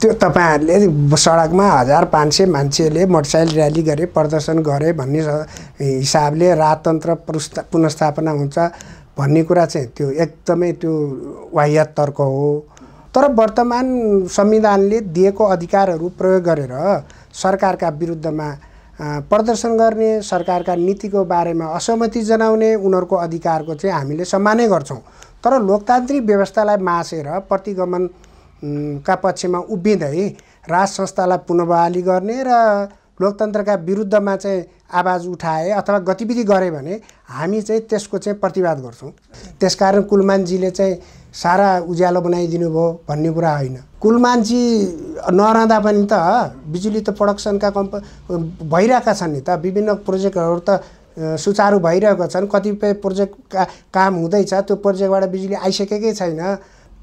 त्यो तपाईहरुले सडकमा 1500 मान्छेले मोटरसाइकल र्याली गरे प्रदर्शन गरे भन्ने हिसाबले राजतन्त्र पुनर्स्थापना हुन्छ भन्ने कुरा चाहिँ त्यो एकदमै त्यो वाह्यात तर्क हो। तर वर्तमान संविधानले दिएको अधिकारहरू प्रयोग गरेर सरकारका विरुद्धमा प्रदर्शन गर्ने, सरकारका नीतिको बारेमा असहमति जनाउने उनीहरूको अधिकारको चाहिँ हामीले सम्मानै गर्छौं। तर लोकतान्त्रिक व्यवस्थालाई मासेर प्रतिगमन का पक्षमा उभिँदै राज संस्थालाई पुनर्बहाली गर्ने र लोकतन्त्रका विरुद्धमा चाहिँ आवाज उठाए अथवा गतिविधि गरे भने हामी चाहिँ त्यसको चाहिँ प्रतिवाद गर्छौं। त्यसकारण कुलमानजीले चाहिँ सारा उज्यालो बनाइदिनु भयो भन्ने कुरा होइन। कुलमानजी नरहँदा पनि त बिजुली त प्रोडक्सनका भइरहेका छन् नि त, विभिन्न प्रोजेक्टहरू त सुचारू भइरहेका छन्। कतिपय प्रोजेक्टका काम हुँदैछ, त्यो प्रोजेक्टबाट बिजुली आइसकेकै छैन।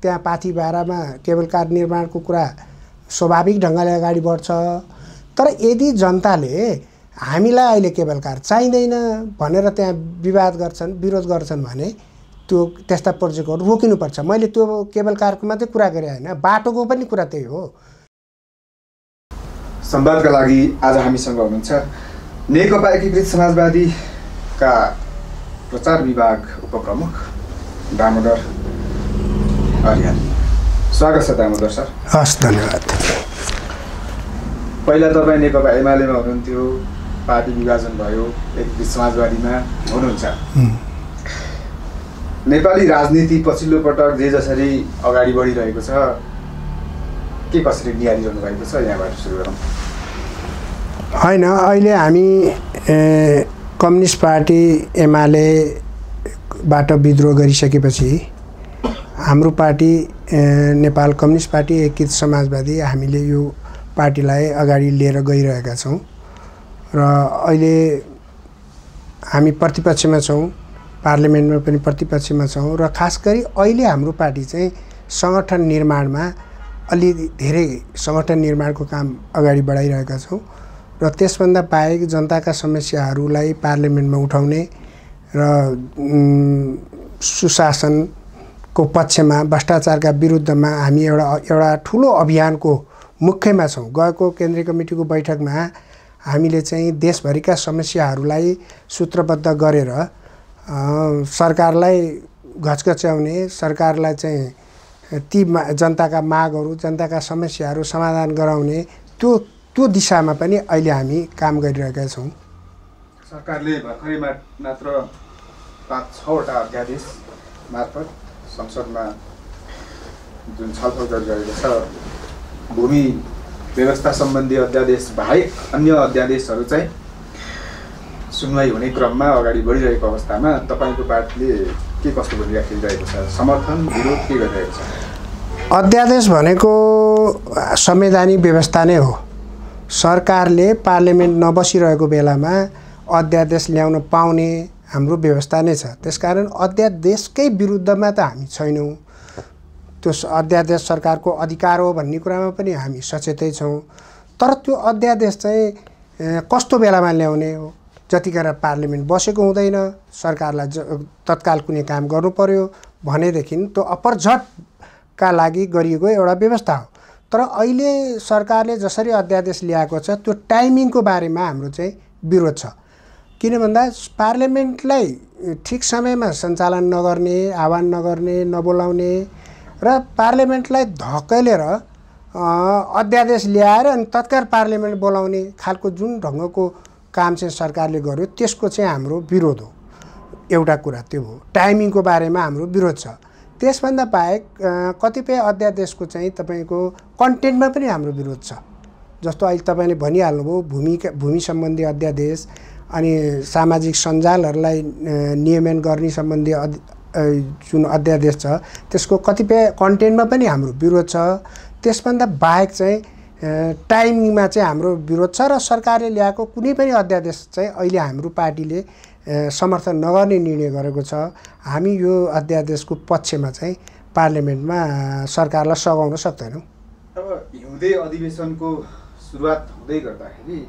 त्यहाँ पाथीबारामा केबल कार निर्माणको कुरा स्वाभाविक ढङ्गले अगाडि बढ्छ। तर यदि जनताले हामीलाई अहिले केबल कार चाहिँदैन भनेर त्यहाँ विवाद गर्छन्, विरोध गर्छन् भने त्यो त्यस्ता प्रोजेक्टहरू रोकिनुपर्छ। मैले त्यो केबल कारको मात्रै कुरा गरे हैन, बाटोको पनि कुरा त्यही हो। संवादका लागि आज हामीसँग हुनुहुन्छ नेकपा एकीकृत समाजवादीका प्रचार विभाग उपप्रमुख दामोदर अर्याल। स्वागत छ दामोदर सर। हस्, धन्यवाद। पहिला तपाईँ नेकपा एमालेमा हुनुहुन्थ्यो, पार्टी विभाजन भयो, एकीकृत समाजवादीमा हुनुहुन्छ। नेपाली राजनीति पछिल्लो पटक जे जसरी अगाडि बढिरहेको छ के कसरी निहालिरहनु भएको छ, यहाँबाट सुरु गरौँ। हैन, अहिले हामी कम्युनिस्ट पार्टी एमालेबाट विद्रोह गरिसकेपछि हाम्रो पार्टी नेपाल कम्युनिस्ट पार्टी एकीकृत समाजवादी हामीले यो पार्टीलाई अगाडि लिएर गइरहेका छौं र अहिले हामी प्रतिपक्षमा छौं, पार्लिमेन्टमा पनि प्रतिपक्षमा छौं र खास गरी अहिले हाम्रो पार्टी चाहिँ संगठन निर्माणमा अलि धेरै संगठन निर्माणको काम अगाडि बढाइरहेका छौं र त्यसभन्दा बाहेक जनताका समस्याहरूलाई पार्लिमेन्टमा उठाउने र सुशासनको पक्षमा भ्रष्टाचारका विरुद्धमा हामी एउटा ठूलो अभियानको मुख्यमा छौं। गएको केन्द्रीय कमिटीको बैठकमा हामीले चाहिँ देशभरिका समस्याहरूलाई सूत्रबद्ध गरेर सरकारलाई घचघच्याउने, सरकारलाई चाहिँ ती जनताका मागहरू, जनताका समस्याहरू समाधान गराउने त्यो दिशामा पनि अहिले हामी काम गरिरहेका छौं। सरकारले भर्खरै मात्र 5-6 वटा अध्यादेश मार्फत संसदमा जुन छलफल गरिरहेको छ, भूमि व्यवस्था सम्बन्धी अध्यादेश बाहेक अन्य अध्यादेशहरू चाहिँ सुनवाई हुने क्रममा अगाडि बढिरहेको अवस्थामा तपाईको पार्टीले के कस्तो भूमिका खेलिरहेको छ, समर्थन विरोध के गरिरहेको छ? अध्यादेश भनेको संवैधानिक व्यवस्था नै हो। सरकारले पार्लिमेन्ट नबसिरहेको बेलामा अध्यादेश ल्याउन पाउने हाम्रो व्यवस्था नै छ। त्यसकारण अध्यादेशकै विरुद्धमा त हामी छैनौं। त्यो अध्यादेश सरकारको अधिकार हो भन्ने कुरामा पनि हामी सचेतै छौं। तर त्यो अध्यादेश चाहिँ कस्तो बेलामा ल्याउने हो? जतिखेर पार्लिमेन्ट बसेको हुँदैन, सरकारलाई तत्काल कुनै काम गर्नु पर्यो भनेदेखि त्यो अपरझटका लागि गरिएको एउटा व्यवस्था हो। तर अहिले सरकारले जसरी अध्यादेश ल्याएको छ त्यो टाइमिङको बारेमा हाम्रो चाहिँ विरोध छ। किन भन्दा पार्लिमेन्टलाई ठिक समयमा सञ्चालन नगर्ने, आह्वान नगर्ने, नबोलाउने र पार्लिमेन्टलाई धकेलेर अध्यादेश ल्याएर अनि तत्काल पार्लिमेन्ट बोलाउने खालको जुन ढङ्गको काम चाहिँ सरकारले गर्यो त्यसको चाहिँ हाम्रो विरोध हो। एउटा कुरा त्यो हो। टाइमिङको बारेमा हाम्रो विरोध छ। त्यसभन्दा बाहेक कतिपय अध्यादेशको चाहिँ तपाईको कन्टेन्टमा पनि हाम्रो विरोध छ। जस्तो अहिले तपाईले भनिहाल्नुभयो भूमि सम्बन्धी अध्यादेश अनि सामाजिक सञ्जालहरूलाई नियमन गर्ने सम्बन्धी जुन अध्यादेश छ त्यसको कतिपय कन्टेन्टमा पनि हाम्रो विरोध छ। त्यसभन्दा बाहेक चाहिँ टाइमिङमा चाहिँ हाम्रो विरोध छ र सरकारले ल्याएको कुनै पनि अध्यादेश चाहिँ अहिले हाम्रो पार्टीले समर्थन नगर्ने निर्णय गरेको छ। हामी यो अध्यादेशको पक्षमा चाहिँ पार्लिमेन्टमा सरकारलाई सघाउन सक्दैनौँ। अब हिउँदे अधिवेशनको सुरुवात हुँदै गर्दाखेरि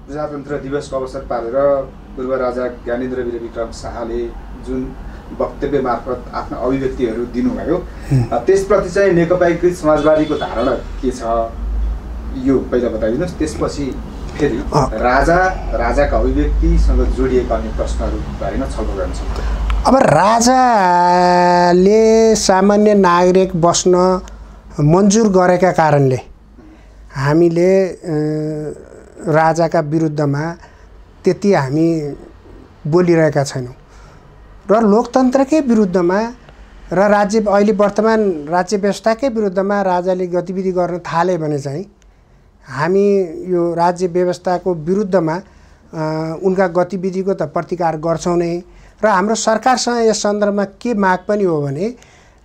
प्रजातन्त्र दिवसको अवसर पारेर पूर्व राजा ज्ञानेन्द्र वीर विक्रम शाहले जुन वक्तव्य मार्फत आफ्ना अभिव्यक्तिहरू दिनुभयो त्यसप्रति चाहिँ नेकपा एकीकृत समाजवादीको धारणा के छ यो पहिला बताइदिनुहोस् त्यसपछि फेरि राजाका अभिव्यक्तिसँग जोडिएका अन्य प्रश्नहरू बारेमा छलफल गर्न सक्छौँ। अब राजाले सामान्य नागरिक बस्न मन्जुर गरेका कारणले हामीले राजाका विरुद्धमा त्यति हामी बोलिरहेका छैनौँ र लोकतन्त्रकै विरुद्धमा र अहिले वर्तमान राज्य व्यवस्थाकै विरुद्धमा राजाले गतिविधि गर्न थाले भने चाहिँ हामी यो राज्य व्यवस्थाको विरुद्धमा उनका गतिविधिको त प्रतिकार गर्छौँ नै र हाम्रो सरकारसँग यस सन्दर्भमा के माग पनि हो भने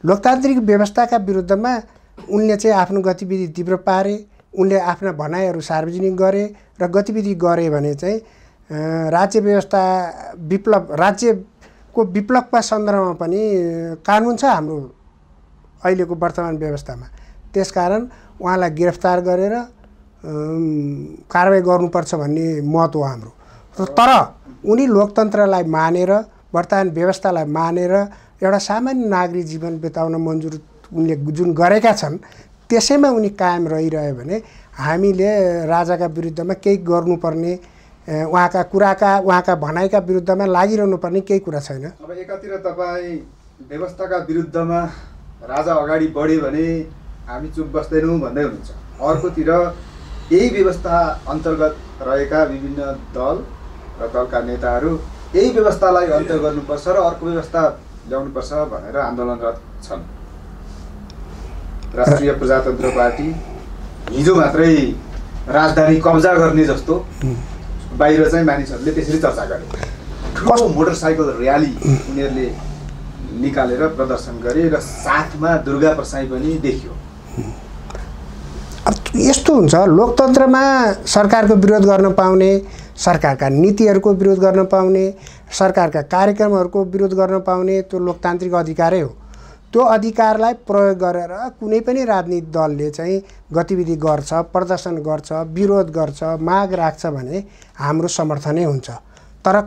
लोकतान्त्रिक व्यवस्थाका विरुद्धमा उनले चाहिँ आफ्नो गतिविधि तीव्र पारे, उनले आफ्ना भनाइहरू सार्वजनिक गरे र गतिविधि गरे भने चाहिँ राज्य व्यवस्था राज्यको विप्लवका सन्दर्भमा पनि कानुन छ हाम्रो अहिलेको वर्तमान व्यवस्थामा। त्यसकारण उहाँलाई गिरफ्तार गरेर कारबाही गर्नुपर्छ भन्ने मत हो हाम्रो। तर उनी लोकतन्त्रलाई मानेर वर्तमान व्यवस्थालाई मानेर एउटा सामान्य नागरिक जीवन बिताउन मन्जुर उनले जुन गरेका छन् त्यसैमा उनी कायम रहिरह्यो भने हामीले राजाका विरुद्धमा केही गर्नुपर्ने उहाँका भनाइका विरुद्धमा लागिरहनु पर्ने केही कुरा छैन। अब एकातिर तपाईँ व्यवस्थाका विरुद्धमा राजा अगाडि बढ्यो भने हामी चुप बस्दैनौँ भन्दै हुनुहुन्छ, अर्कोतिर यही व्यवस्था अन्तर्गत रहेका विभिन्न दल र दलका नेताहरू यही व्यवस्थालाई अन्त्य गर्नुपर्छ र अर्को व्यवस्था ल्याउनुपर्छ भनेर आन्दोलनरत छन्। राष्ट्रिय प्रजातन्त्र पार्टी हिजो मात्रै राजधानी कब्जा गर्ने जस्तो बाहिर चाहिँ मानिसहरूले त्यसरी चर्चा गरे। ठुलो मोटरसाइकल र्याली उनीहरूले निकालेर प्रदर्शन गरे र साथमा दुर्गा प्रसाई पनि देखियो। अब यस्तो हुन्छ, लोकतन्त्रमा सरकारको विरोध गर्न पाउने, सरकारका नीतिहरूको विरोध गर्न पाउने, सरकारका कार्यक्रमहरूको विरोध गर्न पाउने त्यो लोकतान्त्रिक अधिकारै हो। त्यो अधिकारलाई प्रयोग गरेर कुनै पनि राजनीतिक दलले चाहिँ गतिविधि गर्छ, प्रदर्शन गर्छ, विरोध गर्छ, माग राख्छ भने हाम्रो समर्थनै हुन्छ। तर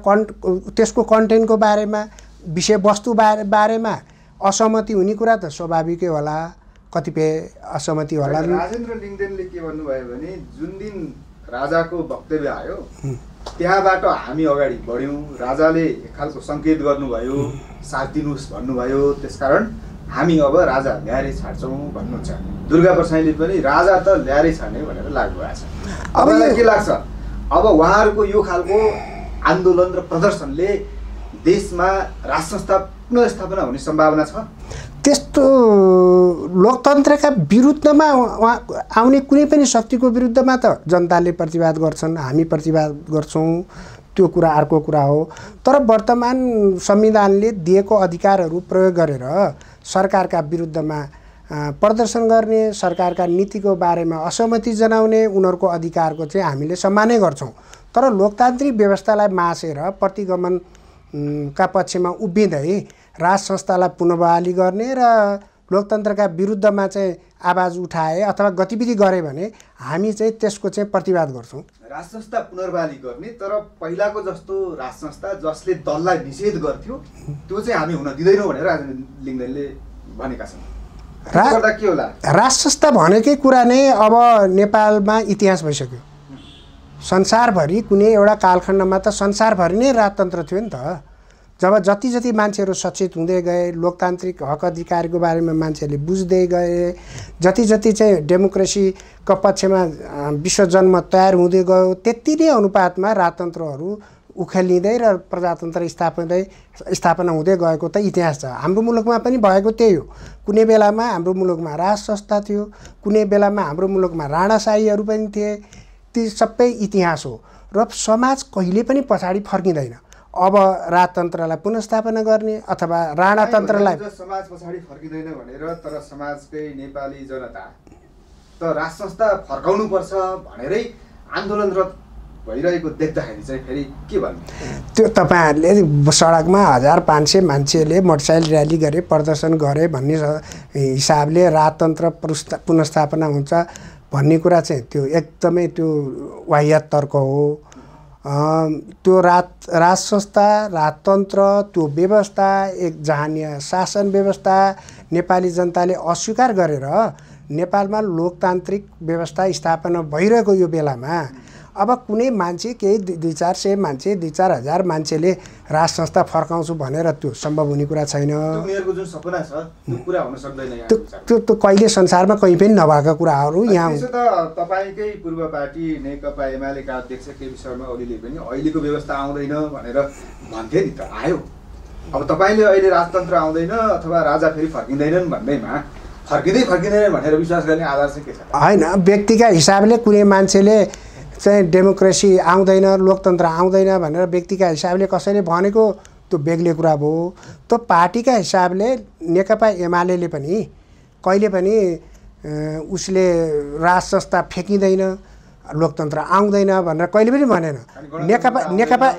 त्यसको कन्टेन्टको बारेमा, विषयवस्तु बारेमा असहमति हुने कुरा त स्वाभाविकै होला, कतिपय असहमति होला। राजेन्द्र लिङ्गदेनले के भन्नुभयो भने जुन दिन राजाको वक्तव्य आयो त्यहाँबाट हामी अगाडि बढ्यौँ, राजाले एक खालको सङ्केत गर्नुभयो, साथ दिनुहोस् भन्नुभयो, त्यसकारण हामी अब राजा ल्याएरै छाड्छौँ भन्नुहुन्छ। दुर्गा प्रसाईले पनि राजा त ल्याएरै छाड्ने भनेर लाग्नु भएको छ। अब के लाग्छ, अब उहाँहरूको यो खालको आन्दोलन र प्रदर्शनले देशमा राज संस्था पुनर्स्थापना हुने सम्भावना छ? त्यस्तो लोकतन्त्रका विरुद्धमा आउने कुनै पनि शक्तिको विरुद्धमा त जनताले प्रतिवाद गर्छन्, हामी प्रतिवाद गर्छौँ, त्यो कुरा अर्को कुरा हो। तर वर्तमान संविधानले दिएको अधिकारहरू प्रयोग गरेर सरकारका विरुद्धमा प्रदर्शन गर्ने, सरकारका नीतिको बारेमा असहमति जनाउने उनीहरूको अधिकारको चाहिँ हामीले सम्मानै गर्छौँ। तर लोकतान्त्रिक व्यवस्थालाई मासेर प्रतिगमनका पक्षमा उभिँदै राज संस्थालाई पुनर्बहाली गर्ने र लोकतन्त्रका विरुद्धमा चाहिँ आवाज उठाए अथवा गतिविधि गरे भने हामी चाहिँ त्यसको चाहिँ प्रतिवाद गर्छौँ। राज संस्था पुनर्बहाली गर्ने, तर पहिलाको जस्तो राज संस्था जसले दललाई निषेध गर्थ्यो त्यो चाहिँ हामी हुन दिँदैनौँ भनेर राजेन्द्र लिङ्गदेनले भनेका छन्। के होला? राज संस्था भनेकै कुरा नै अब नेपालमा इतिहास भइसक्यो। संसारभरि कुनै एउटा कालखण्डमा त संसारभरि नै राजतन्त्र थियो नि त। जब जति जति मान्छेहरू सचेत हुँदै गए, लोकतान्त्रिक हक अधिकारको बारेमा मान्छेहरूले बुझ्दै गए, जति जति चाहिँ डेमोक्रेसीको पक्षमा विश्व जन्म तयार हुँदै गयो, त्यति नै अनुपातमा राजतन्त्रहरू उखेलिँदै र प्रजातन्त्र स्थापना हुँदै गएको त इतिहास छ। हाम्रो मुलुकमा पनि भएको त्यही हो। कुनै बेलामा हाम्रो मुलुकमा राज संस्था थियो, कुनै बेलामा हाम्रो मुलुकमा राणाशाहीहरू पनि थिए। ती सबै इतिहास हो र समाज कहिले पनि पछाडि फर्किँदैन। अब राजतन्त्रलाई पुनर्स्थापना गर्ने अथवा राणातन्त्रलाई समाज पछाडि फर्किँदैन भनेर, तर समाजकै नेपाली जनता त राज संस्था फर्काउनुपर्छ भनेरै आन्दोलनरत भइरहेको देख्दाखेरि चाहिँ फेरि के भन्नु? त्यो तपाईँहरूले सडकमा 1500 मान्छेले मोटरसाइकल र्याली गरे, प्रदर्शन गरे भन्ने हिसाबले राजतन्त्र पुनर्स्थापना हुन्छ भन्ने कुरा चाहिँ त्यो एकदमै त्यो वाहियात तर्क हो। त्यो राज संस्था राजतन्त्र त्यो व्यवस्था एक जहानीय शासन व्यवस्था नेपाली जनताले अस्वीकार गरेर नेपालमा लोकतान्त्रिक व्यवस्था स्थापना भइरहेको यो बेलामा अब कुनै मान्छे केही 2-400 मान्छे 2-4 हजार मान्छेले राज संस्था फर्काउँछु भनेर त्यो सम्भव हुने कुरा छैन। उनीहरूको जुन सपना छ त्यो पुरा हुन सक्दैन यहाँ। त्यो कहिले संसारमा कहीँ पनि नभएका कुराहरू यहाँ। त्यसो त तपाईँकै पूर्व पार्टी नेकपा एमालेका अध्यक्ष केपी शर्मा ओलीले पनि अहिलेको व्यवस्था आउँदैन भनेर भन्थे नि त, आयो। अब तपाईँले अहिले राजतन्त्र आउँदैन अथवा राजा फेरि फर्किँदैनन् भन्दैमा फर्किँदैन भनेर विश्वास गर्ने आधार चाहिँ के छ? होइन, व्यक्तिका हिसाबले कुनै मान्छेले चाहिँ डेमोक्रेसी आउँदैन लोकतन्त्र आउँदैन भनेर व्यक्तिका हिसाबले कसैले भनेको त्यो बेग्लै कुरा भयो। त्यो पार्टीका हिसाबले नेकपा एमाले पनि कहिले पनि उसले राज संस्था फ्याँकिँदैन लोकतन्त्र आउँदैन भनेर कहिले पनि भनेन। नेकपा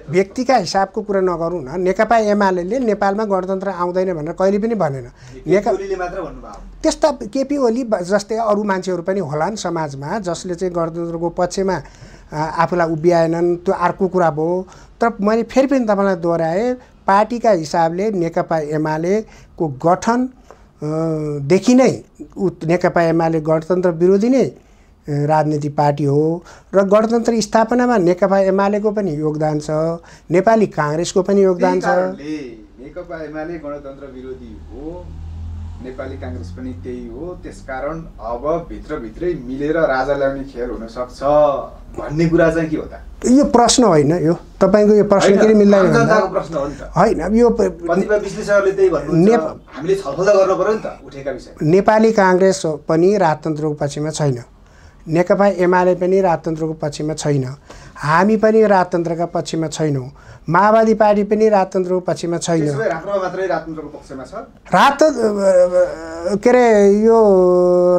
व्यक्तिका हिसाबको कुरा नगरौँ न। नेकपा एमाले नेपालमा गणतन्त्र आउँदैन भनेर कहिले पनि भनेन। त्यस्ता केपी ओली जस्तै अरू मान्छेहरू पनि होलान् समाजमा जसले चाहिँ गणतन्त्रको पक्षमा आफूलाई उभ्याएनन्, त्यो अर्को कुरा भयो। तर मैले फेरि पनि तपाईँलाई दोहोऱ्याएँ, पार्टीका हिसाबले नेकपा एमालेको गठन देखि नै नेकपा एमाले गणतन्त्र विरोधी नै राजनीतिक पार्टी हो र गणतन्त्र स्थापनामा नेकपा एमालेको पनि योगदान छ, नेपाली काङ्ग्रेसको पनि योगदान छ। नेकपा एमाले गणतन्त्र विरोधी हो, नेपाली काङ्ग्रेस पनि त्यही हो, त्यसकारण अब भित्रभित्रै मिलेर राजा ल्याउने खेल हुन सक्छ भन्ने कुरा चाहिँ के हो त? यो प्रश्न होइन, यो तपाईँको यो प्रश्न किन मिल्दैन प्रश्न हो नि त। होइन, यो कतिपय विश्लेषकहरूले त्यही भन्नुहुन्छ, हामीले छलफल गर्न पर्यो नि त उठेका विषय। नेपाली काङ्ग्रेस पनि राजतन्त्रको पक्षमा छैन, नेकपा एमाले पनि राजतन्त्रको पक्षमा छैन, हामी पनि राजतन्त्रका पक्षमा छैनौँ, माओवादी पार्टी पनि राजतन्त्रको पक्षमा छैन। मात्रै राजतन्त्रको पक्षमा छ। के अरे यो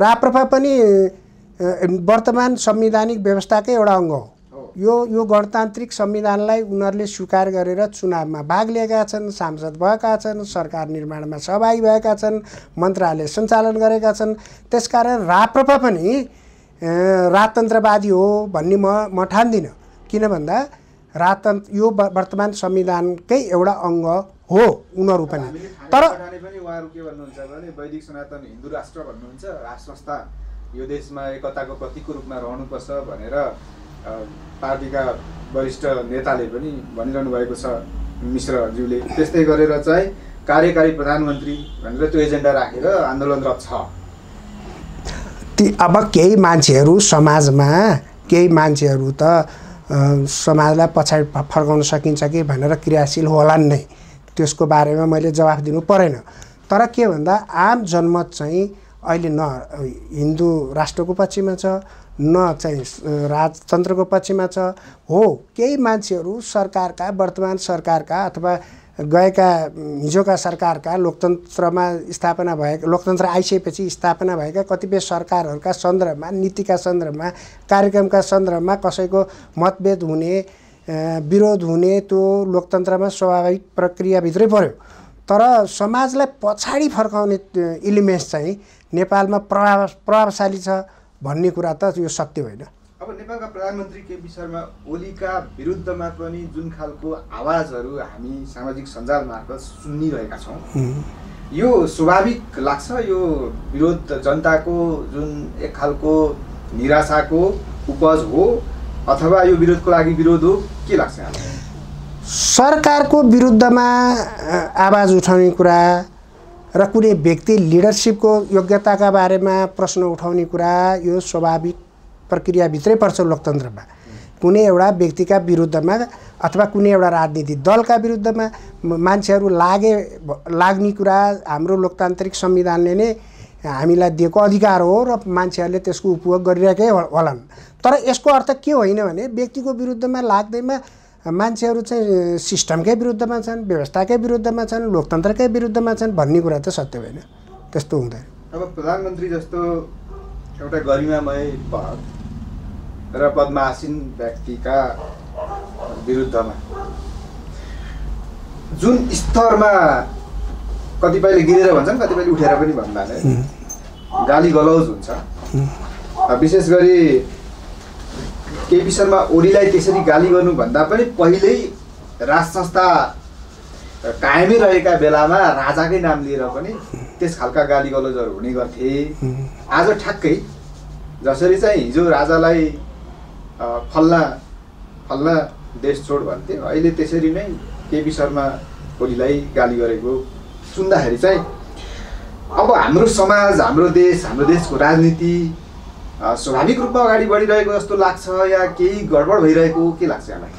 राप्रपा पनि वर्तमान संवैधानिक व्यवस्थाकै एउटा अङ्ग हो। यो गणतान्त्रिक संविधानलाई उनीहरूले स्वीकार गरेर चुनावमा भाग लिएका छन्, सांसद भएका छन्, सरकार निर्माणमा सहभागी भएका छन्, मन्त्रालय सञ्चालन गरेका छन्। त्यसकारण राप्रपा पनि राजतन्त्रवादी हो भन्ने म ठान्दिनँ। किन भन्दा यो वर्तमान संविधानकै एउटा अङ्ग हो उनीहरू पनि। तर उहाँहरू के भन्नुहुन्छ भने वैदिक सनातन हिन्दू राष्ट्र भन्नुहुन्छ, राष्ट्र संस्था यो देशमा एकताको प्रतीकको रूपमा रहनुपर्छ भनेर पार्टीका वरिष्ठ नेताले पनि भनिरहनु भएको छ मिश्रज्यूले। त्यस्तै गरेर चाहिँ कार्यकारी प्रधानमन्त्री भनेर त्यो एजेन्डा राखेर आन्दोलनरत छ। अब केही मान्छेहरू समाजमा केही मान्छेहरू त समाजलाई पछाडि फर्काउन सकिन्छ कि भनेर क्रियाशील होलान् नै, त्यसको बारेमा मैले जवाफ दिनु परेन। तर के भन्दा आम जनमत चाहिँ अहिले न हिन्दू राष्ट्रको पक्षमा छ न चाहिँ राजतन्त्रको पक्षमा छ। हो, केही मान्छेहरू सरकारका वर्तमान सरकारका अथवा गएका हिजोका सरकारका लोकतन्त्रमा स्थापना भएका लोकतन्त्र आइसकेपछि स्थापना भएका कतिपय सरकारहरूका सन्दर्भमा नीतिका सन्दर्भमा कार्यक्रमका सन्दर्भमा कसैको मतभेद हुने विरोध हुने त्यो लोकतन्त्रमा स्वाभाविक प्रक्रियाभित्रै पर्यो। तर समाजलाई पछाडि फर्काउने इलिमेन्ट्स चाहिँ नेपालमा प्रभावशाली छ भन्ने कुरा त यो सत्य होइन। अब नेपालका प्रधानमन्त्री केपी शर्मा ओलीका विरुद्धमा पनि जुन खालको आवाजहरू हामी सामाजिक सञ्जाल मार्फत सुनिरहेका छौँ, यो स्वाभाविक लाग्छ? यो विरोध जनताको जुन एक खालको निराशाको उपज हो अथवा यो विरोधको लागि विरोध हो, के लाग्छ? सरकारको विरुद्धमा आवाज उठाउने कुरा र कुनै व्यक्ति लिडरसिपको योग्यताका बारेमा प्रश्न उठाउने कुरा यो स्वाभाविक प्रक्रियाभित्रै पर्छ लोकतन्त्रमा। कुनै एउटा व्यक्तिका विरुद्धमा अथवा कुनै एउटा राजनीतिक दलका विरुद्धमा मान्छेहरू लाग्ने कुरा हाम्रो लोकतान्त्रिक संविधानले नै हामीलाई दिएको अधिकार हो र मान्छेहरूले त्यसको उपयोग गरिरहेकै होलान्। तर यसको अर्थ के होइन भने व्यक्तिको विरुद्धमा लाग्दैमा मान्छेहरू चाहिँ सिस्टमकै विरुद्धमा छन्, व्यवस्थाकै विरुद्धमा छन्, लोकतन्त्रकै विरुद्धमा छन् भन्ने कुरा त सत्य होइन, त्यस्तो हुँदैन। अब प्रधानमन्त्री जस्तो एउटा गरिमामय पद र पदमा आसीन व्यक्तिका विरुद्धमा जुन स्तरमा कतिपयले गिरेर भन्छन्, कतिपयले उठेर पनि भन्दा गाली गलौज हुन्छ। विशेष गरी केपी शर्मा ओलीलाई त्यसरी गाली गर्नुभन्दा पनि पहिल्यै राज संस्था कायमै रहेका बेलामा राजाकै नाम लिएर पनि त्यस खालका गाली गलौजहरू हुने गर्थे। आज ठ्याक्कै जसरी चाहिँ हिजो राजालाई फल्ना देश छोड भन्थे, अहिले त्यसरी नै केपी शर्मा ओलीलाई गाली गरेको सुन्दाखेरि चाहिँ अब हाम्रो समाज, हाम्रो देशको राजनीति स्वाभाविक रूपमा अगाडि बढिरहेको जस्तो लाग्छ या केही गडबड भइरहेको के लाग्छ यहाँलाई?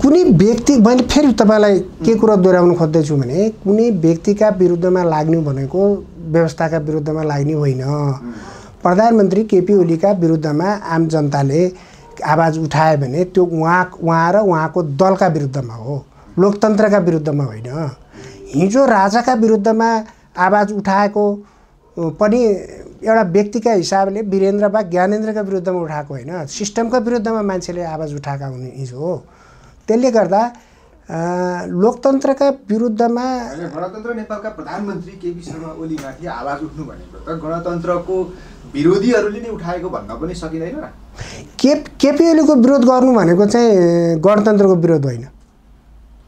कुनै व्यक्ति, मैले फेरि तपाईँलाई के कुरा दोहोऱ्याउनु खोज्दैछु भने कुनै व्यक्तिका विरुद्धमा लाग्नु भनेको व्यवस्थाका विरुद्धमा लाग्ने होइन। प्रधानमन्त्री केपी ओलीका विरुद्धमा आम जनताले आवाज उठायो भने त्यो उहाँ र उहाँको दलका विरुद्धमा हो, लोकतन्त्रका विरुद्धमा होइन। हिजो राजाका विरुद्धमा आवाज उठाएको पनि एउटा व्यक्तिका हिसाबले वीरेन्द्र वा ज्ञानेन्द्रका विरुद्धमा उठाएको होइन, सिस्टमका विरुद्धमा मान्छेले आवाज उठाएका हुने हिजो हो। त्यसले गर्दा लोकतन्त्रका विरुद्धमा गणतन्त्र नेपालका प्रधानमन्त्री केपी शर्मा ओलीमाथि आवाज उठ्नु भनेको त गणतन्त्रको विरोधीहरूले नै उठाएको भन्न पनि सकिँदैन र? केपी ओलीको विरोध गर्नु भनेको चाहिँ गणतन्त्रको विरोध होइन।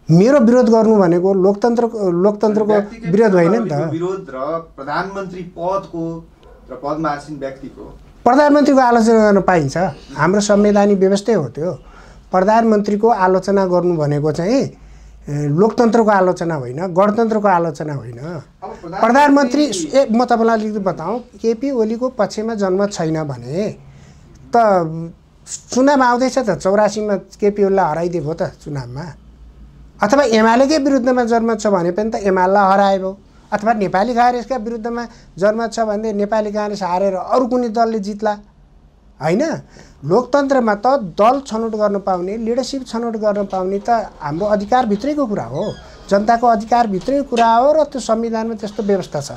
मेरो विरोध गर्नु भनेको लोकतन्त्रको विरोध होइन नि त। विरोध र प्रधानमन्त्री पदको र पदमा आसीन व्यक्तिको प्रधानमन्त्रीको आलोचना गर्न पाइन्छ। हाम्रो संवैधानिक व्यवस्थै हो त्यो। प्रधानमन्त्रीको आलोचना गर्नु भनेको चाहिँ लोकतन्त्रको आलोचना होइन, गणतन्त्रको आलोचना होइन। प्रधानमन्त्री म तपाईँलाई लिखित बताऊँ, केपी ओलीको पक्षमा जनमत छैन भने त चुनाव आउँदैछ त, 84मा केपी ओलीलाई हराइदियो भयो त चुनावमा। अथवा एमालेकै विरुद्धमा जनमत छ भने पनि त एमालेलाई हराए भयो। अथवा नेपाली काङ्ग्रेसका विरुद्धमा जनमत छ भने नेपाली काङ्ग्रेस हारेर अरू कुनै दलले जित्ला होइन। लोकतन्त्रमा त दल छनौट गर्न पाउने, लिडरसिप छनौट गर्न पाउने त हाम्रो अधिकारभित्रैको कुरा हो, जनताको अधिकारभित्रैको कुरा हो र त्यो संविधानमा त्यस्तो व्यवस्था छ।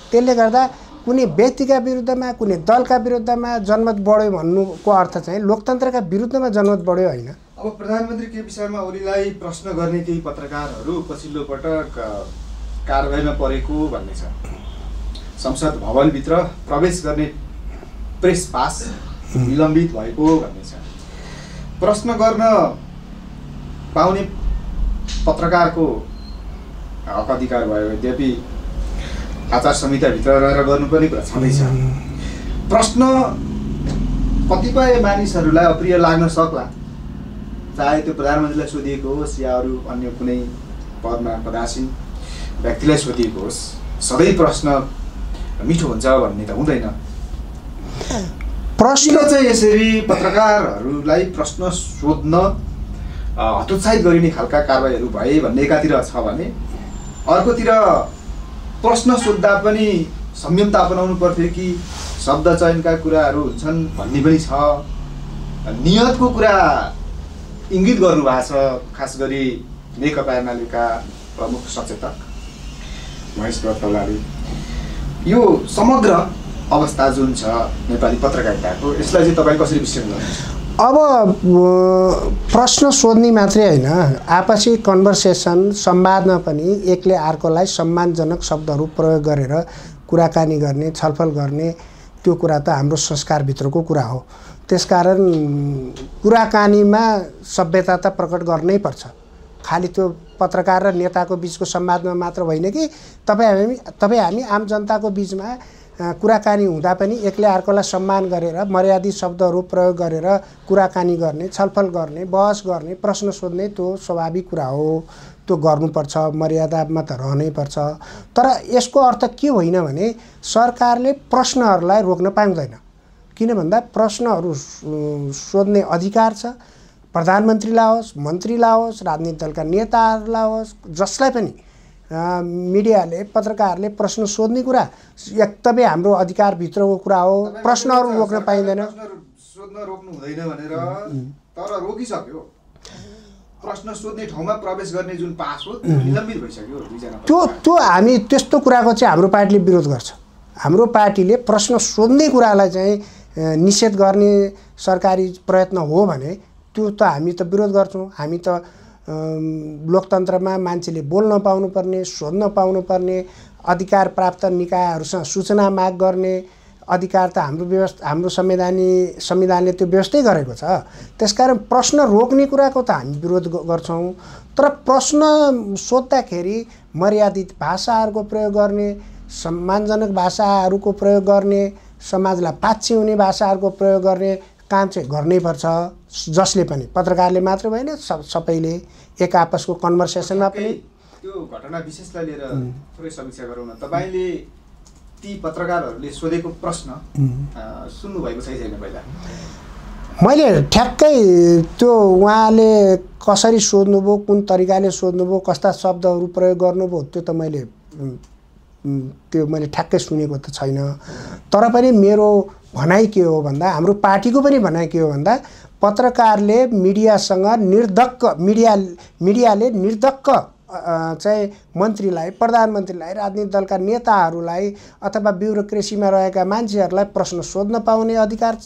त्यसले गर्दा कुनै व्यक्तिका विरुद्धमा, कुनै दलका विरुद्धमा जनमत बढ्यो भन्नुको अर्थ चाहिँ लोकतन्त्रका विरुद्धमा जनमत बढ्यो होइन। अब प्रधानमन्त्री केपी शर्मा ओलीलाई प्रश्न गर्ने केही पत्रकारहरू पछिल्लो पटक कारबाहीमा परेको भन्ने छ। संसद भवनभित्र प्रवेश गर्ने प्रेस पास निलम्बित भएको भन्ने छ। प्रश्न गर्न पाउने पत्रकारको हक अधिकार भयो, यद्यपि आचार संहिताभित्र रहेर गर्नुपर्ने कुरा छँदैछ। प्रश्न कतिपय मानिसहरूलाई अप्रिय लाग्न सक्ला, चाहे त्यो प्रधानमन्त्रीलाई सोधिएको होस् या अरू अन्य कुनै पदमा पदासीन व्यक्तिलाई सोधिएको होस्। सधैँ प्रश्न मिठो हुन्छ भन्ने त हुँदैन। प्रश्न चाहिँ यसरी पत्रकारहरूलाई प्रश्न सोध्न हतोत्साहित गरिने खालका कारबाहीहरू भए भन्ने एकातिर छ भने अर्कोतिर प्रश्न सोद्धा पनि संयमता अपनाउनु पर्थ्यो कि शब्द चयनका कुराहरू हुन्छन् भन्ने पनि छ। नियतको कुरा इङ्गित गर्नुभएको छ, खास गरी नेकपा एमालेका प्रमुख सचेतक महेश प्रतौलाले। यो समग्र अवस्था जुन छ नेपाली पत्रकारिताको, यसलाई चाहिँ तपाईँ कसरी विश्लेषण गर्नुहुन्छ? अब प्रश्न सोध्ने मात्रै होइन, आपसी कन्भर्सेसन, संवादमा पनि एकले अर्कोलाई सम्मानजनक शब्दहरू प्रयोग गरेर कुराकानी गर्ने, छलफल गर्ने, त्यो कुरा त हाम्रो संस्कारभित्रको कुरा हो। त्यसकारण कुराकानीमा सभ्यता त प्रकट गर्नै पर्छ। खालि त्यो पत्रकार र नेताको बिचको संवादमा मात्र होइन कि तपाईँ हामी आम जनताको बिचमा कुराकानी हुँदा पनि एकले अर्कोलाई सम्मान गरेर मर्यादित शब्दहरू प्रयोग गरेर कुराकानी गर्ने, छलफल गर्ने, बहस गर्ने, प्रश्न सोध्ने त्यो स्वाभाविक कुरा हो। त्यो गर्नुपर्छ, मर्यादामा त रहनै पर्छ। तर यसको अर्थ के होइन भने सरकारले प्रश्नहरूलाई रोक्न पाउँदैन। किन भन्दा प्रश्नहरू सोध्ने अधिकार छ, प्रधानमन्त्रीलाई होस्, मन्त्रीलाई होस्, राजनीतिक दलका नेताहरूलाई होस्, जसलाई पनि मिडियाले, पत्रकारले प्रश्न सोध्ने कुरा एकदमै हाम्रो अधिकारभित्रको कुरा हो। प्रश्नहरू रोक्न पाइँदैन। सोध्न रोक्नु हुँदैन भनेर तर रोकिसक्यो। प्रश्न सोध्ने ठाउँमा प्रवेश गर्ने जुन पास हो निलम्बित भइसक्यो दुईजना। त्यो हामी त्यस्तो कुराको चाहिँ हाम्रो पार्टीले विरोध गर्छ। हाम्रो पार्टीले प्रश्न सोध्ने कुरालाई चाहिँ निषेध गर्ने सरकारी प्रयत्न हो भने त्यो त हामी त विरोध गर्छौँ। हामी त लोकतन्त्रमा मान्छेले बोल्न पाउनुपर्ने, सोध्न पाउनुपर्ने, अधिकार प्राप्त निकायहरूसँग सूचना माग गर्ने अधिकार त हाम्रो संविधानले त्यो व्यवस्थै गरेको छ। त्यसकारण प्रश्न रोक्ने कुराको त हामी विरोध गर्छौँ, तर प्रश्न सोद्धाखेरि मर्यादित भाषाहरूको प्रयोग गर्ने, सम्मानजनक भाषाहरूको प्रयोग गर्ने, समाजलाई पाच्छे हुने भाषाहरूको प्रयोग गर्ने काम चाहिँ गर्नैपर्छ। जसले पनि, पत्रकारले मात्र होइन, सबैले एक आपसको कन्भर्सेसनमा पनि। त्यो घटना विशेषलाई लिएर थोरै समीक्षा गरौँ न। तपाईँले ती पत्रकारहरूले सोधेको प्रश्न सुन्नुभएको छैन पहिला? मैले ठ्याक्कै त्यो उहाँले कसरी सोध्नुभयो, कुन तरिकाले सोध्नुभयो, कस्ता शब्दहरू प्रयोग गर्नुभयो, त्यो त मैले ठ्याक्कै सुनेको त छैन। तर पनि मेरो भनाइ के हो भन्दा, हाम्रो पार्टीको पनि भनाइ के हो भन्दा, पत्रकारले मिडियासँग मिडियाले निर्धक्क चाहिँ मन्त्रीलाई, प्रधानमन्त्रीलाई, राजनीतिक दलका नेताहरूलाई अथवा ब्युरोक्रेसीमा रहेका मान्छेहरूलाई प्रश्न सोध्न पाउने अधिकार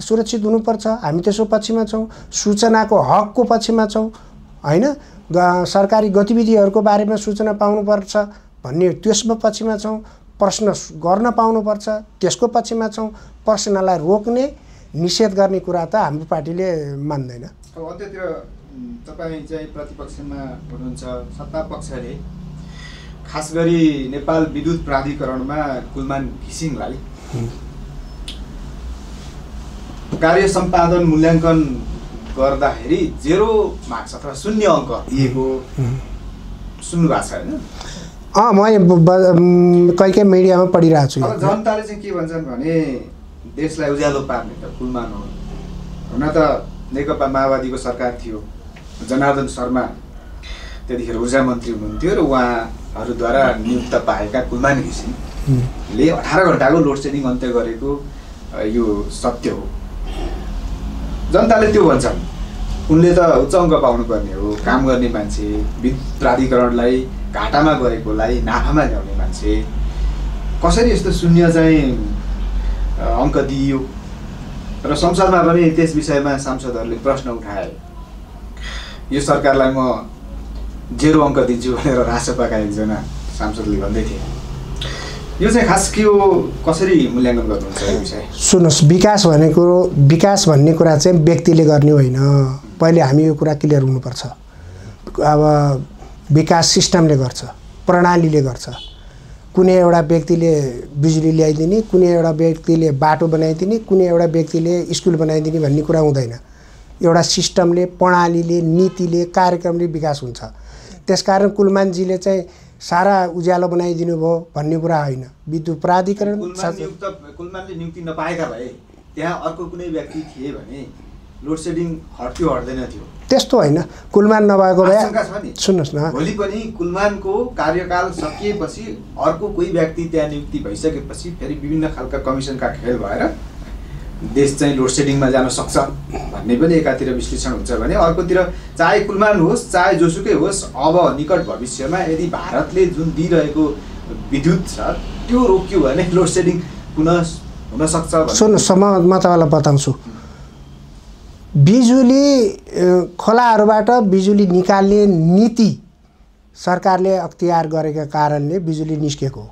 सुरक्षित हुनुपर्छ। हामी त्यसको पक्षमा छौँ, सूचनाको हकको पक्षमा छौँ होइन। सरकारी गतिविधिहरूको बारेमा सूचना पाउनुपर्छ भन्ने त्यसमा पक्षमा छौँ। प्रश्न गर्न पाउनुपर्छ त्यसको पक्षमा छौँ। प्रश्नलाई रोक्ने, निषेध गर्ने कुरा त हाम्रो पार्टीले मान्दैन। अब अन्त्यतिर तपाईँ चाहिँ प्रतिपक्षमा हुनुहुन्छ, सत्ता पक्षले खास गरी नेपाल विद्युत प्राधिकरणमा कुलमान घिसिङलाई कार्य सम्पादन मूल्याङ्कन गर्दाखेरि 0 मार्क्स अथवा 0 अङ्क दिएको सुन्नु भएको छ होइन? म कहिले मिडियामा पढिरहेको छु। अब जनताले चाहिँ के भन्छन् भने देशलाई उज्यालो पार्ने त कुलमान हो। हुन त नेकपा माओवादीको सरकार थियो, जनार्दन शर्मा त्यतिखेर ऊर्जा मन्त्री हुनुहुन्थ्यो र उहाँहरूद्वारा नियुक्त पाएका कुलमान घिसिङले 18 घण्टाको लोड सेडिङ अन्त्य गरेको यो सत्य हो। जनताले त्यो भन्छन्। उनले त उच्च अङ्क पाउनुपर्ने हो, काम गर्ने मान्छे, विद्युत प्राधिकरणलाई घाटामा गएकोलाई नाफामा ल्याउने मान्छे, कसरी यस्तो 0 चाहिँ अङ्क दिइयो? र संसदमा पनि त्यस विषयमा सांसदहरूले प्रश्न उठाए। यो सरकारलाई म 0 अङ्क दिन्छु भनेर राष्ट्रपाका एकजना सांसदले भन्दै थिए। यो चाहिँ खास के हो, कसरी मूल्याङ्कन गर्नुहुन्छ यो विषय? सुन्नुहोस्, विकास भन्ने कुरा चाहिँ व्यक्तिले गर्ने होइन। पहिले हामी यो कुरा क्लियर हुनुपर्छ। अब विकास सिस्टमले गर्छ, प्रणालीले गर्छ। कुनै एउटा व्यक्तिले बिजुली ल्याइदिने, कुनै एउटा व्यक्तिले बाटो बनाइदिने, कुनै एउटा व्यक्तिले स्कुल बनाइदिने भन्ने कुरा हुँदैन। एउटा सिस्टमले, प्रणालीले, नीतिले, कार्यक्रमले विकास हुन्छ। त्यसकारण कुलमानजीले चाहिँ सारा उज्यालो बनाइदिनु भयो भन्ने कुरा होइन। विद्युत प्राधिकरण कुलमानले नियुक्ति नपाएका भए त्यहाँ अर्को कुनै व्यक्ति थिए भने लोड सेडिङ हट्यो हट्दैन थियो? त्यस्तो होइन। कुलमान नभएको भए सुन्नुहोस् न, भोलि पनि कुलमानको कार्यकाल सकिएपछि अर्को कोही व्यक्ति त्यहाँ नियुक्ति भइसकेपछि फेरि विभिन्न खालका कमिसनका खेल भएर देश चाहिँ लोड सेडिङमा जान सक्छ भन्ने पनि एकातिर विश्लेषण हुन्छ भने, अर्कोतिर चाहे कुलमान होस् चाहे जोसुकै होस्, अब निकट भविष्यमा यदि भारतले जुन दिइरहेको विद्युत छ त्यो रोक्यो भने लोड सेडिङ पुनः हुन सक्छ। सुन्नुहोस्, म तपाईँलाई बताउँछु। बिजुली खोलाहरूबाट बिजुली निकाल्ने नीति सरकारले अख्तियार गरेका कारणले बिजुली निस्केको हो।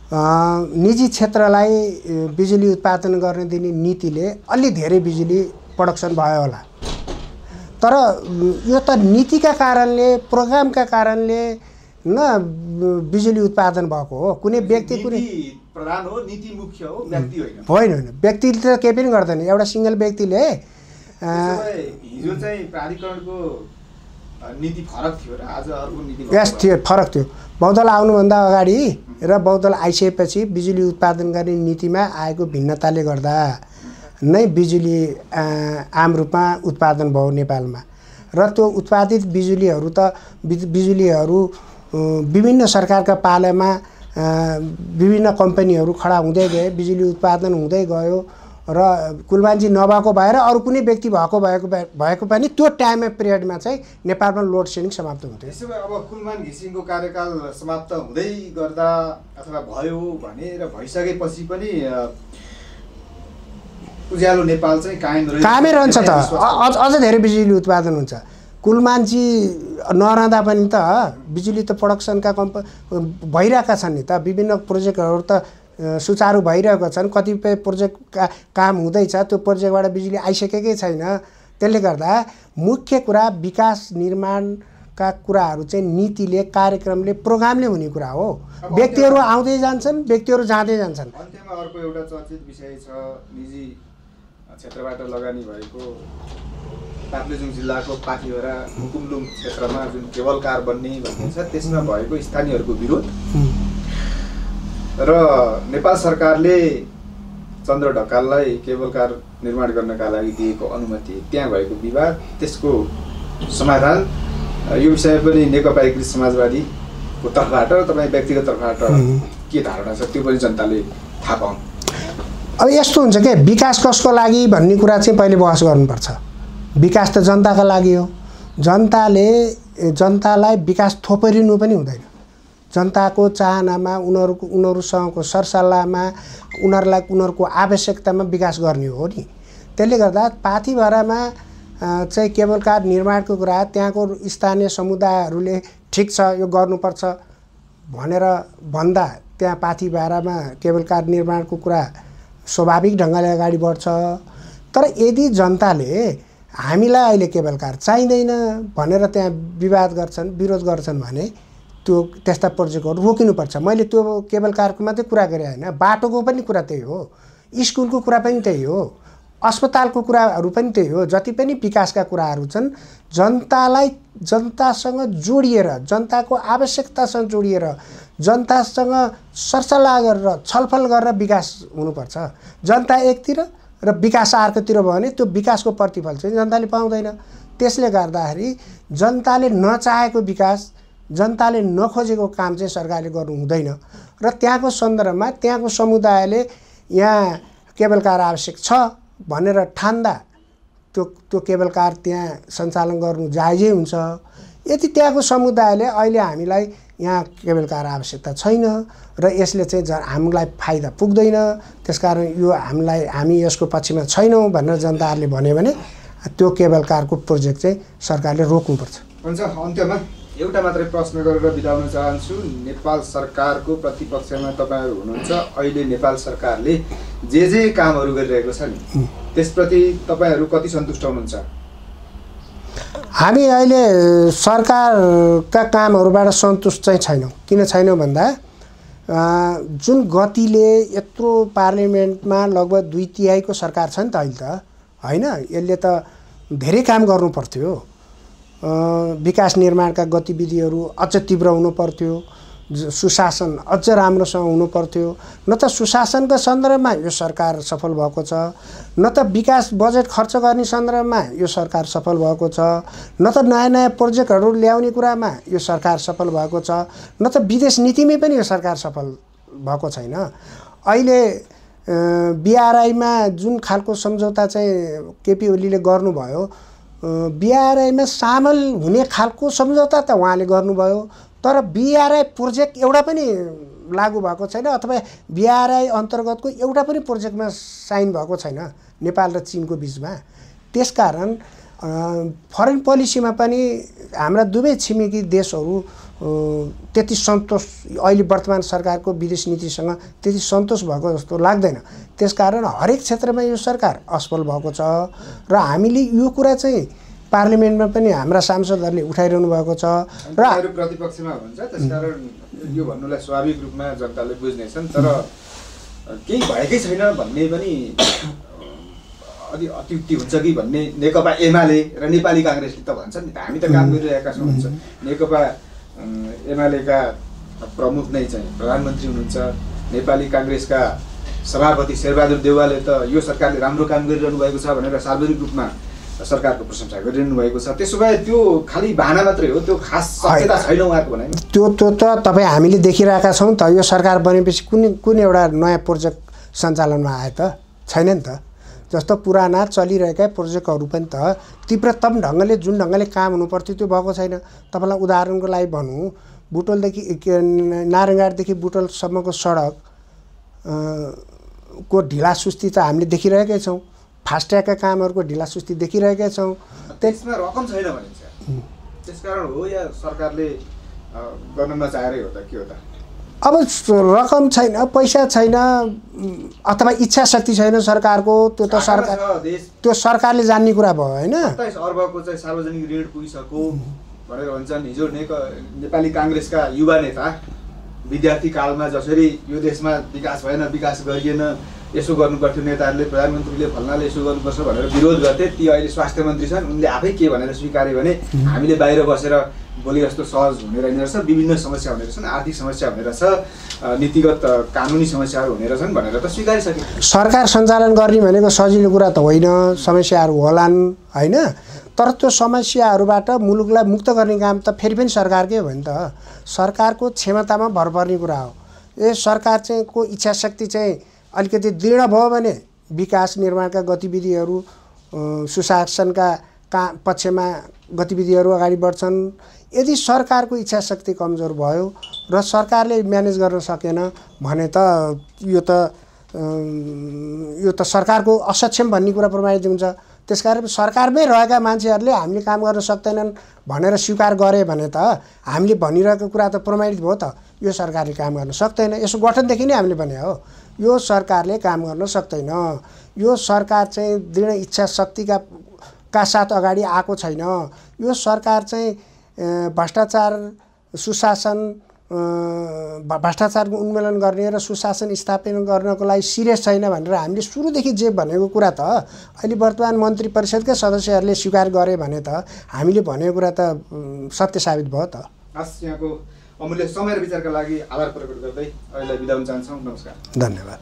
निजी क्षेत्रलाई बिजुली उत्पादन गर्न दिने नीतिले अलि धेरै बिजुली प्रडक्सन भयो होला, तर यो त नीतिका कारणले, प्रोग्रामका कारणले न बिजुली उत्पादन भएको हो। कुनै व्यक्ति कुनै प्रधान हो, नीति मुख्य हो, व्यक्ति होइन। होइन, व्यक्तिले त केही पनि गर्दैन। एउटा सिंगल व्यक्तिले हिजो चाहिँ प्राधिकरणको नीति फरक थियो र आज अर्को नीति फरक थियो। बहुदल आउनुभन्दा अगाडि र बहुदल आइसकेपछि बिजुली उत्पादन गर्ने नीतिमा आएको भिन्नताले गर्दा नै बिजुली आम रूपमा उत्पादन भयो नेपालमा। र त्यो उत्पादित बिजुलीहरू त बिजुलीहरू विभिन्न सरकारका पालामा विभिन्न कम्पनीहरू खडा हुँदै गए, बिजुली उत्पादन हुँदै गयो र कुलमानजी नभएको भएर अरू कुनै व्यक्ति भएको पनि त्यो टाइम पिरियडमा चाहिँ नेपालमा लोड सेडिङ समाप्त हुन्थ्यो। त्यसो भए अब कुलमान घिसिङको कार्यकाल समाप्त हुँदै गर्दा अथवा भयो भनेर भइसकेपछि पनि उज्यालो नेपाल चाहिँ कायमै रहन्छ त, अझ धेरै बिजुली उत्पादन हुन्छ। कुलमानजी नरहँदा पनि त बिजुली त प्रडक्सनका भइरहेका छन् नि त। विभिन्न प्रोजेक्टहरू त सुचारू भइरहेको छन्, कतिपय प्रोजेक्टका काम हुँदैछ, त्यो प्रोजेक्टबाट बिजुली आइसकेकै छैन। त्यसले गर्दा मुख्य कुरा विकास निर्माणका कुराहरू चाहिँ नीतिले, कार्यक्रमले, प्रोग्रामले हुने कुरा हो। व्यक्तिहरू आउँदै जान्छन्, व्यक्तिहरू जाँदै जान्छन्। अन्त्यमा अर्को एउटा चर्चित विषय छ, निजी क्षेत्रबाट लगानी भएको ताप्लेजुङ जिल्लाको पाथिभरा मुकुमलुङ क्षेत्रमा जुन केबल कार बन्ने भन्ने छ, त्यसमा भएको स्थानीयहरूको विरोध र नेपाल सरकारले चन्द्र ढकाललाई केबल कार निर्माण गर्नका लागि दिएको अनुमति, त्यहाँ भएको विवाद, त्यसको समाधान, यो विषय पनि नेकपा एकीकृत समाजवादीको तर्फबाट र तपाईँ व्यक्तिगत तर्फबाट के धारणा छ त्यो पनि जनताले थाहा पाउन्। अब यस्तो हुन्छ के, विकास कसको लागि भन्ने कुरा चाहिँ पहिले बहस गर्नुपर्छ। विकास त जनताका लागि हो। जनतालाई विकास थोपरिनु पनि हुँदैन। जनताको चाहनामा, उनीहरूसँगको सरसल्लाहमा, उनीहरूलाई उनीहरूको आवश्यकतामा विकास गर्ने हो नि। त्यसले गर्दा पाथिभरामा चाहिँ केबल कार निर्माणको कुरा त्यहाँको स्थानीय समुदायहरूले ठिक छ यो गर्नुपर्छ भनेर भन्दा त्यहाँ पाथिभरामा केबल कार निर्माणको कुरा स्वाभाविक ढङ्गले अगाडि बढ्छ। तर यदि जनताले हामीलाई अहिले केबल कार चाहिँदैन भनेर त्यहाँ विवाद गर्छन्, विरोध गर्छन् भने त्यो त्यस्ता प्रोजेक्टहरू रोकिनुपर्छ। मैले त्यो केबल कारको मात्रै कुरा गरेँ होइन, बाटोको पनि कुरा त्यही हो, स्कुलको कुरा पनि त्यही हो, अस्पतालको कुराहरू पनि त्यही हो। जति पनि विकासका कुराहरू छन् जनतासँग जोडिएर, जनताको आवश्यकतासँग जोडिएर, जनतासँग सरसल्लाह गरेर, छलफल गरेर विकास हुनुपर्छ। जनता एकतिर र विकास अर्कोतिर भयो भने त्यो विकासको प्रतिफल चाहिँ जनताले पाउँदैन। त्यसले गर्दाखेरि जनताले नचाहेको विकास, जनताले नखोजेको काम चाहिँ सरकारले गर्नु हुँदैन। र त्यहाँको सन्दर्भमा त्यहाँको समुदायले यहाँ केबल कार आवश्यक छ भनेर ठान्दा त्यो केबल कार त्यहाँ सञ्चालन गर्नु जायजै हुन्छ। यदि त्यहाँको समुदायले अहिले हामीलाई यहाँ केबल कार आवश्यकता छैन र यसले चाहिँ हामीलाई फाइदा पुग्दैन, त्यसकारण यो हामी यसको पक्षमा छैनौँ भनेर जनताहरूले भन्यो भने त्यो केबल कारको प्रोजेक्ट चाहिँ सरकारले रोक्नुपर्छ। हुन्छ, अन्त्यमा एउटा मात्रै प्रश्न गरेर बिताउन चाहन्छु। नेपाल सरकारको प्रतिपक्षमा तपाईँहरू हुनुहुन्छ। अहिले नेपाल सरकारले जे कामहरू गरिरहेको छ नि त्यसप्रति तपाईँहरू कति सन्तुष्ट हुनुहुन्छ? हामी अहिले सरकारका कामहरूबाट सन्तुष्ट चाहिँ छैनौँ। किन छैनौँ भन्दा जुन गतिले यत्रो पार्लिमेन्टमा लगभग 2/3 सरकार छ नि त अहिले त होइन, यसले त धेरै काम गर्नु पर्थ्यो। विकास निर्माणका गतिविधिहरू अझ तीव्र हुनु पर्थ्यो, सुशासन अझ राम्रोसँग हुनु पर्थ्यो। न त सुशासनका सन्दर्भमा यो सरकार सफल भएको छ, न त विकास बजेट खर्च गर्ने सन्दर्भमा यो सरकार सफल भएको छ, न त नयाँ नयाँ प्रोजेक्टहरू ल्याउने कुरामा यो सरकार सफल भएको छ, न त विदेश नीतिमै पनि यो सरकार सफल भएको छैन। अहिले बीआरआईमा जुन खालको सम्झौता चाहिँ केपी ओलीले गर्नुभयो, बीआरआईमा सामेल हुने खालको सम्झौता त उहाँले गर्नुभयो, तर बीआरआई प्रोजेक्ट एउटा पनि लागू भएको छैन अथवा बीआरआई अन्तर्गतको एउटा पनि प्रोजेक्टमा साइन भएको छैन नेपाल र चीनको बिचमा। त्यसकारण फरेन पोलिसीमा पनि हाम्रा दुवै छिमेकी देशहरू त्यति सन्तोष, अहिले वर्तमान सरकारको विदेश नीतिसँग त्यति सन्तोष भएको जस्तो लाग्दैन। त्यसकारण हरेक क्षेत्रमा यो सरकार असफल भएको छ र हामीले यो कुरा चाहिँ पार्लिमेन्टमा पनि हाम्रा सांसदहरूले उठाइरहनु भएको छ र प्रतिपक्षमा हुन्छ। त्यसकारण यो भन्नुलाई स्वाभाविक रूपमा जनताले बुझ्नेछन्, तर केही भएकै छैन भन्ने पनि अत्युक्ति हुन्छ कि भन्ने नेकपा एमाले र नेपाली काङ्ग्रेसले त भन्छन् नि त। हामी त काम गरिरहेका छौँ भन्छ। नेकपा एमालेका प्रमुख नै चाहिँ प्रधानमन्त्री हुनुहुन्छ, नेपाली काङ्ग्रेसका सभापति शेरबहादुर देउवाले त यो सरकारले राम्रो काम गरिरहनु भएको छ भनेर सार्वजनिक रूपमा सरकारको प्रशंसा गरिरहनु भएको छ। त्यसो भए त्यो खालि बहाना मात्रै हो, त्यो खास सत्यता छैन उहाँको भनाइ। त्यो त तपाईँ हामीले देखिरहेका छौँ त। यो सरकार बनेपछि कुन एउटा नयाँ प्रोजेक्ट सञ्चालनमा आयो त? छैन नि त। जस्तो पुराना चलिरहेका प्रोजेक्टहरू पनि त तीव्रतम ढङ्गले जुन ढङ्गले काम हुनुपर्थ्यो त्यो भएको छैन। तपाईँलाई उदाहरणको लागि भनौँ, बुटोलदेखि नारायणघाटदेखि बुटोलसम्मको सडक को ढिलासुस्ती त हामीले देखिरहेकै छौँ। फास्ट्यागका कामहरूको ढिलासुस्ती देखिरहेका छौँ। त्यसमा रकम छैन भनिन्छ, त्यसकारण हो या सरकारले गर्न नचाहेरै हो त, के हो त? अब रकम छैन, पैसा छैन अथवा इच्छा शक्ति छैन सरकारको, त्यो त सरकारले जान्ने कुरा भयो होइन। 27 अर्बको चाहिँ सार्वजनिक ऋण पुगिसक्यो भनेर भन्छन्। हिजो नेपाली काङ्ग्रेसका युवा नेता विद्यार्थी कालमा जसरी यो देशमा विकास भएन, विकास गरिएन, यसो गर्नुपर्थ्यो, नेताहरूले प्रधानमन्त्रीले फल्नाले यसो गर्नुपर्छ भनेर विरोध गर्थे, ती अहिले स्वास्थ्य मन्त्री छन्। उनले आफै के भनेर स्वीकारे भने हामीले बाहिर बसेर बोले जस्तो सहज हुने रहेन रहेछ, विभिन्न समस्या हुने रहेछन्, आर्थिक समस्या हुने रहेछ, नीतिगत कानुनी समस्याहरू हुने रहेछन् भनेर त स्वीकारिसके। सरकार सञ्चालन गर्ने भनेको सजिलो कुरा त होइन, समस्याहरू होलान् होइन, तर त्यो समस्याहरूबाट मुलुकलाई मुक्त गर्ने काम त फेरि पनि सरकारकै हो नि त। सरकारको क्षमतामा भर पर्ने कुरा हो। ए सरकार चाहिँ को इच्छा शक्ति चाहिँ अलिकति दृढ भयो भने विकास निर्माणका गतिविधिहरू, सुशासनका पक्षमा गतिविधिहरू अगाडि बढ्छन्। यदि सरकारको इच्छा शक्ति कमजोर भयो र सरकारले म्यानेज गर्न सकेन भने त यो त सरकारको असक्षम भन्ने कुरा प्रमाणित हुन्छ। त्यसकारण सरकारमै रहेका मान्छेहरूले हामीले काम गर्न सक्दैनन् भनेर स्वीकार गरे भने त हामीले भनिरहेको कुरा त प्रमाणित भयो त, यो सरकारले काम गर्न सक्दैन। यसो गठनदेखि नै हामीले भने हो यो सरकारले काम गर्न सक्दैन, यो सरकार चाहिँ दृढ इच्छा शक्तिका साथ अगाडि आएको छैन, यो सरकार चाहिँ भ्रष्टाचार सुशासन भ्रष्टाचारको उन्मूलन गर्ने र सुशासन स्थापना गर्नको लागि सिरियस छैन भनेर हामीले सुरुदेखि जे भनेको कुरा त अहिले वर्तमान मन्त्री परिषदकै सदस्यहरूले स्वीकार गरे भने त हामीले भनेको कुरा त सत्य साबित भयो त। हस्, यहाँको अमूल्य समय र विचारका लागि आभार प्रकट गर्दै अहिले बिदा हुन चाहन्छौँ। नमस्कार। धन्यवाद।